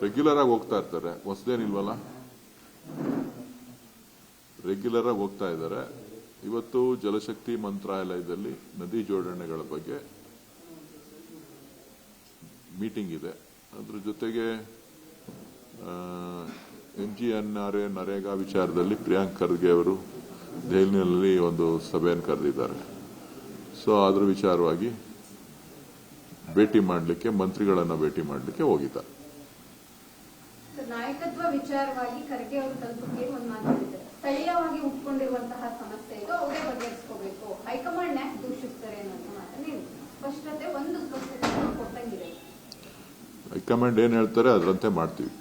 Regular ಆಗಿ ಹೋಗ್ತಾ ಇರ್ತಾರೆ, ಹೊಸದೇನಿಲ್ವಲ್ಲ, ರೆಗ್ಯುಲರ್ ಆಗಿ ಹೋಗ್ತಾ ಇದ್ದಾರೆ. ಇವತ್ತು ಜಲಶಕ್ತಿ ಮಂತ್ರಾಲಯದಲ್ಲಿ ನದಿ ಜೋಡಣೆಗಳ ಬಗ್ಗೆ ಮೀಟಿಂಗ್ ಇದೆ. ಅದ್ರ ಜೊತೆಗೆ NGNRA ನರೇಗಾ ವಿಚಾರದಲ್ಲಿ ಪ್ರಿಯಾಂಕ್ ಖರ್ಗೆ ಅವರು ದೆಹಲಿಯಲ್ಲಿ ಒಂದು ಸಭೆಯನ್ನು ಕರೆದಿದ್ದಾರೆ. ಸೊ ಅದ್ರ ವಿಚಾರವಾಗಿ ಭೇಟಿ ಮಾಡಲಿಕ್ಕೆ, ಮಂತ್ರಿಗಳನ್ನ ಭೇಟಿ ಮಾಡಲಿಕ್ಕೆ ಹೋಗಿದ್ದಾರೆ. ನಾಯಕತ್ವ ವಿಚಾರವಾಗಿ ಖರ್ಗೆ ಅವರು ತಲುಪಿಗೆ ಒಂದು ಮಾತಾಡಿದ್ದಾರೆ. ಸ್ಥಳೀಯವಾಗಿ ಉಟ್ಕೊಂಡಿರುವಂತಹ ಸಮಸ್ಯೆ ಇದು, ಅವರೇ ಬಗೆಹರಿಸಿಕೋಬೇಕು, ಹೈಕಮಾಂಡ್ ಯಾಕೆ ದೂಷಿಸ್ತಾರೆ ಅನ್ನೋ ಮಾತನ್ನ ಸ್ಪಷ್ಟತೆ ಕೊಟ್ಟಂಗಿದೆ. ಹೈಕಮಾಂಡ್ ಏನ್ ಹೇಳ್ತಾರೆ ಅದರಂತೆ ಮಾಡ್ತೀವಿ.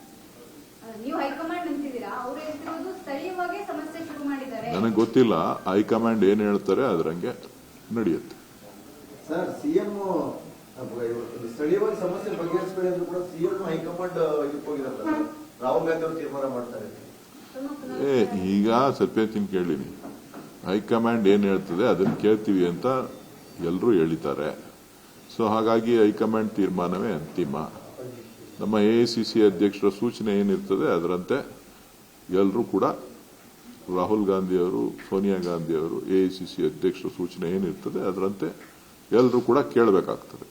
ನೀವು ಹೈಕಮಾಂಡ್ ಅಂತಿದ್ದೀರಾ, ಅವ್ರು ಹೇಳ್ತಿರೋದು ಸ್ಥಳೀಯವಾಗಿ ಸಮಸ್ಯೆ ಶುರು ಮಾಡಿದ್ದಾರೆ. ನನಗೆ ಗೊತ್ತಿಲ್ಲ, ಹೈಕಮಾಂಡ್ ಏನ್ ಹೇಳ್ತಾರೆ ಅದರಂಗೆ ನಡೆಯುತ್ತೆ. ಸರ್, ಸಿಎಂ ಸ್ಥಳೀಯವಾಗಿ ಸಮಸ್ಯೆ ಬಗೆಹರಿಸಬೇಡಿ ಅಂದ್ರೂ ಕೂಡ ಸಿಎಂ ಹೈಕಮಾಂಡ್ ಇದಕ್ಕೆ ಹೋಗಿದ್ದಾರೆ. ರಾಹುಲ್ ಗಾಂಧಿ ಅವರು ತೀರ್ಮಾನ ಮಾಡ್ತಾರೆ. ಈಗ ಸತ್ಯತಿನ್ ಕೇಳಿನಿ, ಹೈಕಮಾಂಡ್ ಏನ್ ಹೇಳ್ತದೆ ಅದನ್ನ ಕೇಳ್ತೀವಿ ಅಂತ ಎಲ್ಲರೂ ಹೇಳಿದ್ದಾರೆ. ಸೊ ಹಾಗಾಗಿ ಹೈಕಮಾಂಡ್ ತೀರ್ಮಾನವೇ ಅಂತಿಮ. ನಮ್ಮ AICC ಅಧ್ಯಕ್ಷರ ಸೂಚನೆ ಏನಿರ್ತದೆ ಅದರಂತೆ ಎಲ್ಲರೂ ಕೂಡ, ರಾಹುಲ್ ಗಾಂಧಿ ಅವರು, ಸೋನಿಯಾ ಗಾಂಧಿ ಅವರು, AICC ಅಧ್ಯಕ್ಷರ ಸೂಚನೆ ಏನಿರ್ತದೆ ಅದರಂತೆ ಎಲ್ಲರೂ ಕೂಡ ಕೇಳಬೇಕಾಗ್ತದೆ.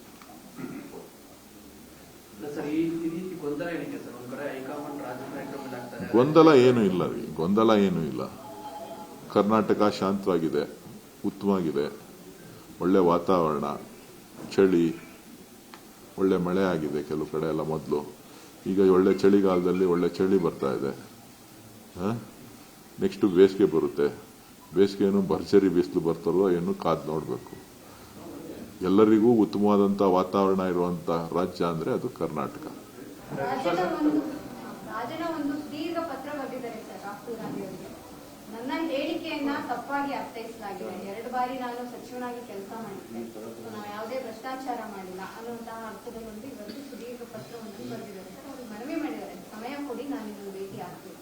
ಗೊಂದಲ ಏನೂ ಇಲ್ಲ ರೀ, ಗೊಂದಲ ಏನೂ ಇಲ್ಲ. ಕರ್ನಾಟಕ ಶಾಂತವಾಗಿದೆ, ಉತ್ತಮವಾಗಿದೆ, ಒಳ್ಳೆ ವಾತಾವರಣ, ಚಳಿ, ಒಳ್ಳೆ ಮಳೆ ಆಗಿದೆ ಕೆಲವು ಕಡೆ ಎಲ್ಲ. ಮೊದಲು ಈಗ ಒಳ್ಳೆ ಚಳಿಗಾಲದಲ್ಲಿ ಒಳ್ಳೆ ಚಳಿ ಬರ್ತಾ ಇದೆ. ನೆಕ್ಸ್ಟ್ ಬೇಸಿಗೆ ಬರುತ್ತೆ. ಬೇಸಿಗೆಯನ್ನು ಭರ್ಜರಿ ಬಿಸಿಲು ಬರ್ತಲ್ವ ಏನು ಕಾದ್ ನೋಡಬೇಕು. ಎಲ್ಲರಿಗೂ ಉತ್ತಮವಾದಂಥ ವಾತಾವರಣ ಇರುವಂತ ರಾಜ್ಯ ಅಂದ್ರೆ ಅದು ಕರ್ನಾಟಕ. ರಾಜನ ಒಂದು ದೀರ್ಘ ಪತ್ರ ಬರೆದಿದ್ದಾರೆ ಸರ್ ರಾಹುಲ್ ಗಾಂಧಿ ಅವರಿಗೆ. ನನ್ನ ಹೇಳಿಕೆಯನ್ನ ತಪ್ಪಾಗಿ ಅರ್ಥೈಸಲಾಗಿದೆ. 2 ಬಾರಿ ನಾನು ಸಚಿವನಾಗಿ ಕೆಲಸ ಮಾಡಿದ್ದೆ, ನಾವು ಯಾವುದೇ ಭ್ರಷ್ಟಾಚಾರ ಮಾಡಿಲ್ಲ ಅನ್ನುವಂತಹ ಅರ್ಥದಲ್ಲೊಂದು ಇವತ್ತು ಸುದೀರ್ಘ ಪತ್ರವನ್ನು ಬರೆದಿದ್ದಾರೆ ಸರ್. ಅವರು ಮನವಿ ಮಾಡಿದ್ದಾರೆ, ಸಮಯ ಕೊಡಿ, ನಾನು ಇದನ್ನು ಭೇಟಿ ಆಗ್ತೀನಿ.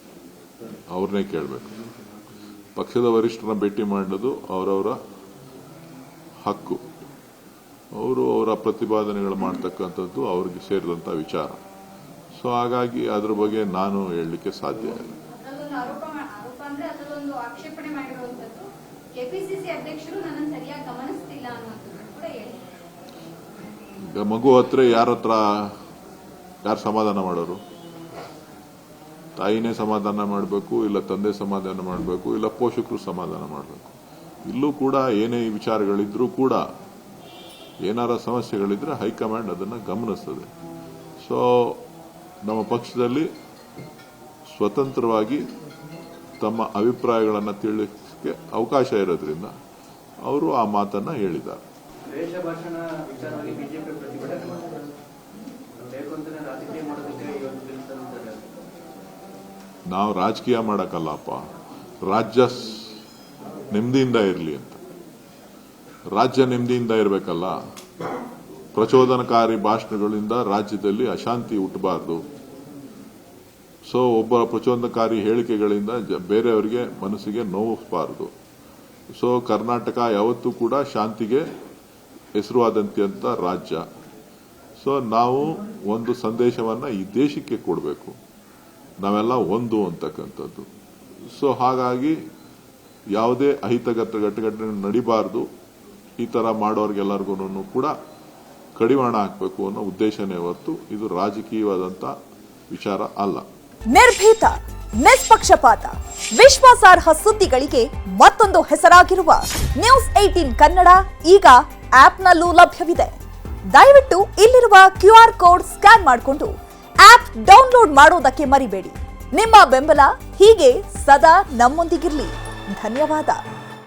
ಅವ್ರನ್ನೇ ಕೇಳಬೇಕು. ಪಕ್ಷದ ವರಿಷ್ಠರನ್ನ ಭೇಟಿ ಮಾಡೋದು ಅವರವರ ಹಕ್ಕು. ಅವರು ಅವರ ಪ್ರತಿಪಾದನೆಗಳು ಮಾಡ್ತಕ್ಕಂಥದ್ದು ಅವ್ರಿಗೆ ಸೇರಿದಂತ ವಿಚಾರ. ಸೊ ಹಾಗಾಗಿ ಅದ್ರ ಬಗ್ಗೆ ನಾನು ಹೇಳಲಿಕ್ಕೆ ಸಾಧ್ಯ ಇಲ್ಲ. ಆರೋಪ ಅಂದ್ರೆ ಅದರಲ್ಲೊಂದು ಆಕ್ಷೇಪಣೆ ಮಾಡಿರುವಂತದ್ದು ಕೆಪಿಸಿಸಿ ಅಧ್ಯಕ್ಷರು ನನ್ನನ್ನು ಸರಿಯಾಗಿ ಗಮನಿಸ್ತಿಲ್ಲ ಅನ್ನುವಂಥದ್ದು ಕೂಡ ಹೇಳಿ. ಈಗ ಮಗು ಹತ್ರ ಯಾರು ಸಮಾಧಾನ ಮಾಡೋರು? ತಾಯಿನೇ ಸಮಾಧಾನ ಮಾಡಬೇಕು, ಇಲ್ಲ ತಂದೆ ಸಮಾಧಾನ ಮಾಡಬೇಕು, ಇಲ್ಲ ಪೋಷಕರು ಸಮಾಧಾನ ಮಾಡಬೇಕು. ಇಲ್ಲೂ ಕೂಡ ಏನೇ ವಿಚಾರಗಳಿದ್ರೂ ಕೂಡ, ಏನಾರ ಸಮಸ್ಯೆಗಳಿದ್ರೆ ಹೈಕಮಾಂಡ್ ಅದನ್ನು ಗಮನಿಸ್ತದೆ. ಸೊ ನಮ್ಮ ಪಕ್ಷದಲ್ಲಿ ಸ್ವತಂತ್ರವಾಗಿ ತಮ್ಮ ಅಭಿಪ್ರಾಯಗಳನ್ನು ತಿಳಿಸಕ್ಕೆ ಅವಕಾಶ ಇರೋದ್ರಿಂದ ಅವರು ಆ ಮಾತನ್ನ ಹೇಳಿದ್ದಾರೆ. ನಾವು ರಾಜಕೀಯ ಮಾಡಕ್ಕಲ್ಲಪ್ಪ, ರಾಜ್ಯ ನೆಮ್ಮದಿಯಿಂದ ಇರಲಿ ಅಂತ. ರಾಜ್ಯ ನೆಮ್ಮದಿಯಿಂದ ಇರಬೇಕಲ್ಲ. ಪ್ರಚೋದನಕಾರಿ ಭಾಷಣಗಳಿಂದ ರಾಜ್ಯದಲ್ಲಿ ಅಶಾಂತಿ ಹುಟ್ಟಬಾರದು. ಸೊ ಒಬ್ಬ ಪ್ರಚೋದನಕಾರಿ ಹೇಳಿಕೆಗಳಿಂದ ಬೇರೆಯವರಿಗೆ ಮನಸ್ಸಿಗೆ ನೋವಿಸಬಾರದು. ಸೊ ಕರ್ನಾಟಕ ಯಾವತ್ತೂ ಕೂಡ ಶಾಂತಿಗೆ ಹೆಸರುವಾದಂತ ರಾಜ್ಯ. ಸೊ ನಾವು ಒಂದು ಸಂದೇಶವನ್ನ ಈ ದೇಶಕ್ಕೆ ಕೊಡಬೇಕು, ನಾವೆಲ್ಲ ಒಂದು ಅಂತಕ್ಕಂಥದ್ದು. ಸೊ ಹಾಗಾಗಿ ಯಾವುದೇ ಅಹಿತಗತ ಘಟನೆ ನಡಿಬಾರದು. ಈ ತರ ಮಾಡೋರ್ಗೆಲ್ಲರಿಗೂ ಕೂಡ ಕಡಿವಾಣ ಹಾಕಬೇಕು ಅನ್ನೋ ಉದ್ದೇಶನೇ ಹೊರತು ಇದು ರಾಜಕೀಯವಾದಂತ ವಿಚಾರ ಅಲ್ಲ. ನಿರ್ಭೀತ, ನಿಷ್ಪಕ್ಷಪಾತ, ವಿಶ್ವಾಸಾರ್ಹ ಸುದ್ದಿಗಳಿಗೆ ಮತ್ತೊಂದು ಹೆಸರಾಗಿರುವ ನ್ಯೂಸ್ 18 ಕನ್ನಡ ಈಗ ಆಪ್ನಲ್ಲೂ ಲಭ್ಯವಿದೆ. ದಯವಿಟ್ಟು ಇಲ್ಲಿರುವ QR ಕೋಡ್ ಸ್ಕ್ಯಾನ್ ಮಾಡಿಕೊಂಡು ಆಪ್ ಡೌನ್ಲೋಡ್ ಮಾಡೋದಕ್ಕೆ ಮರಿಬೇಡಿ. ನಿಮ್ಮ ಬೆಂಬಲ ಹೀಗೆ ಸದಾ ನಮ್ಮೊಂದಿಗಿರಲಿ. ಧನ್ಯವಾದ.